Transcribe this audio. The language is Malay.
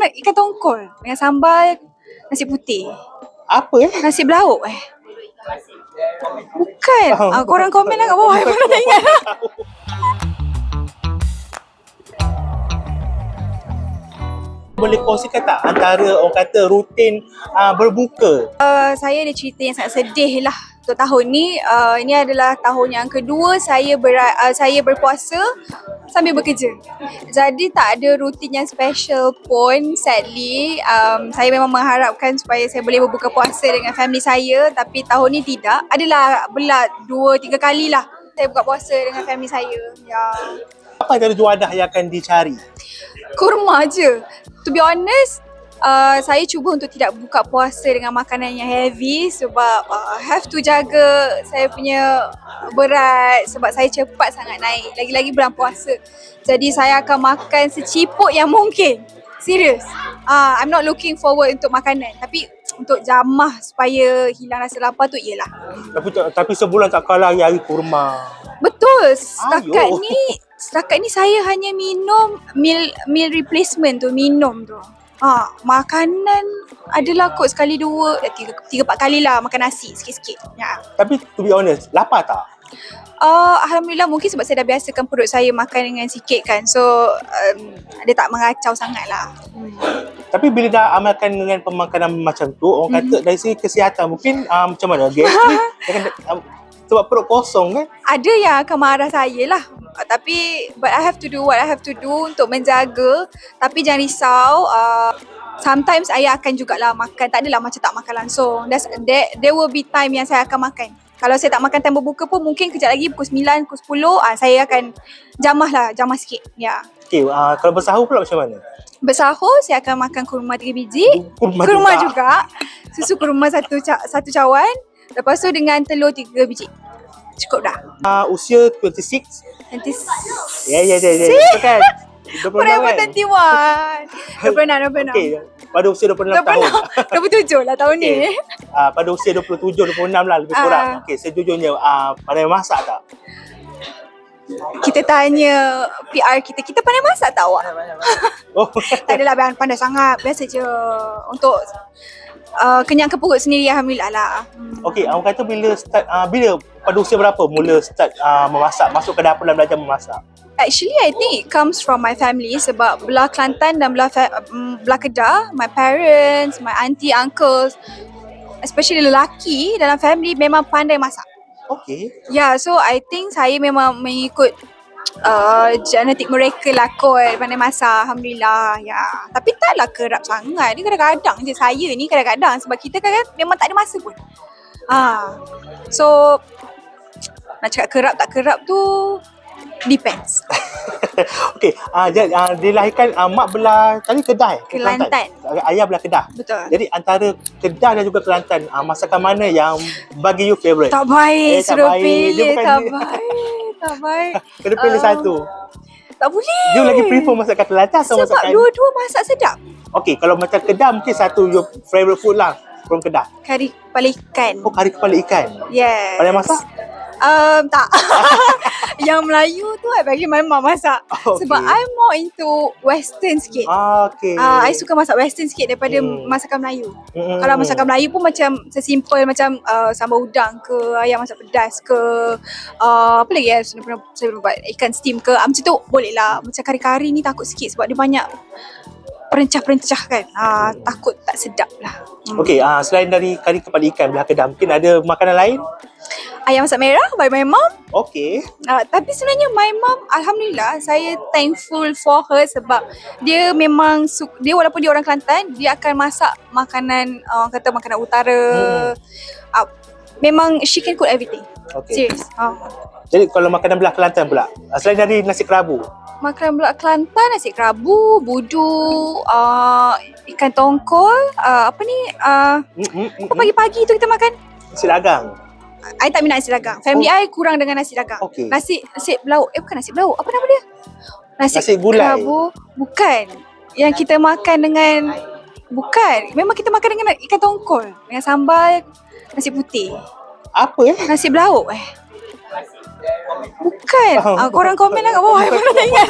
dengan ikan tongkol dengan sambal nasi putih. Apa Nasi belauk Bukan. Korang komen lah kat bawah. Saya pernah tak ingat. Boleh kongsikan tak antara orang kata rutin berbuka? Saya ada cerita yang sangat sedih lah untuk tahun ni. Ini adalah tahun yang kedua saya berpuasa sambil bekerja. Jadi tak ada rutin yang special pun, sadly. Saya memang mengharapkan supaya saya boleh berbuka puasa dengan family saya, tapi tahun ni tidak. Adalah belat 2-3 kali lah saya buka puasa dengan family saya. Ya. Apa antara juadah yang akan dicari? Kurma je. To be honest, saya cuba untuk tidak buka puasa dengan makanan yang heavy sebab have to jaga saya punya berat sebab saya cepat sangat naik. Lagi-lagi bulan puasa. Jadi saya akan makan seciput yang mungkin. Serius. I'm not looking forward untuk makanan. Tapi untuk jamah supaya hilang rasa lapar tu iyalah. Tapi sebulan tak kalah hari kurma. Betul. Setakat ni saya hanya minum meal replacement tu, minum tu. Makanan adalah kot sekali dua, 3-4 kali lah makan nasi sikit-sikit. Ya. Tapi to be honest, lapar tak? Alhamdulillah mungkin sebab saya dah biasakan perut saya makan dengan sikit kan. So dia tak mengacau sangat lah. Tapi bila dah amalkan dengan pemakanan macam tu, orang kata dari segi kesihatan mungkin macam mana? Gastrik? Sebab perut kosong kan? Ada yang akan marah saya lah. Tapi but I have to do what I have to do untuk menjaga. Tapi jangan risau, sometimes saya akan jugalah makan. Tak adalah macam tak makan langsung. There will be time yang saya akan makan. Kalau saya tak makan time berbuka pun mungkin kejap lagi pukul 9, pukul 10 saya akan jamah sikit. Ya. Okay, kalau bersahur pula macam mana? Bersahur saya akan makan kurma 3 biji. Kurma juga. Susu kurma satu cawan. Lepas tu dengan telur 3 biji. Cukup dah. Usia 26. 26. Ya. Itu kan? 26 kan? 26. Okay. Pada usia 26 tahun. 27 lah tahun ni. Pada usia 27-26 lah lebih kurang. Okay, sejujurnya pandai masak tak? Kita tanya PR kita pandai masak tak awak? Oh. Tak adalah pandai sangat. Biasa je. Untuk kenyangkan perut sendiri, alhamdulillah lah. Okay, awak kata bila pada usia berapa mula start memasak, masuk ke dapur dan belajar memasak? Actually, I think it comes from my family sebab belah Kelantan dan belah Kedah, my parents, my auntie, uncles, especially lelaki dalam family memang pandai masak. Okay. Yeah, so I think saya memang mengikut genetik mereka lah kot, pandai masak, alhamdulillah. Ya. Tapi taklah kerap sangat. Dia kadang-kadang je saya ni kadang-kadang sebab kita kan memang tak ada masa pun. So nak cakap kerap tak kerap tu depends. Okay, dilahirkan mak belah tadi Kedah Kelantan. Ayah belah Kedah. Betul. Jadi antara Kedah dan juga Kelantan, masakan mana yang bagi you favourite? Tak baik, suruh pilih. Tak baik. Kena pilih satu. Tak boleh. You lagi prefer masakan Kelantan atau sebab masakan? dua-dua masak sedap. Okay, kalau macam Kedah mungkin satu your favourite food lah from Kedah. Kari kepala ikan. Oh, kari kepala ikan. Yes. Pandai masak? Tak. Yang Melayu tu I bagi my mum masak. Okay. Sebab I'm more into western sikit. Okay. I suka masak western sikit daripada masakan Melayu. Kalau masakan Melayu pun macam sesimpel macam sambal udang ke, ayam masak pedas ke, apa lagi saya pernah buat ikan steam ke. Macam tu boleh lah. Macam kari-kari ni takut sikit sebab dia banyak perencah-perencah kan. Takut tak sedap lah. Okay, selain dari kari kepala ikan belah Kedah, mungkin ada makanan lain? Ayam masak merah by my mum. Okay. Tapi sebenarnya my mum, alhamdulillah, saya thankful for her sebab dia memang dia walaupun dia orang Kelantan, dia akan masak makanan orang kata makanan utara. Memang she can cook everything. Okay. Serius. Jadi kalau makanan belah Kelantan pula, selain dari nasi kerabu? Makanan belah Kelantan, nasi kerabu, budu, ikan tongkol, apa ni? Apa pagi-pagi tu kita makan? Nasi dagang. I tak minat nasi dagang. Family I kurang dengan nasi dagang. Okay. Nasi belauk. Bukan nasi belauk. Apa nama dia? Nasi gulai. Kerabu. Bukan. Yang kita makan dengan... Bukan. Memang kita makan dengan ikan tongkol. Dengan sambal nasi putih. Apa Nasi belauk Bukan. Korang komen lah kat bawah. I pernah tak ingat.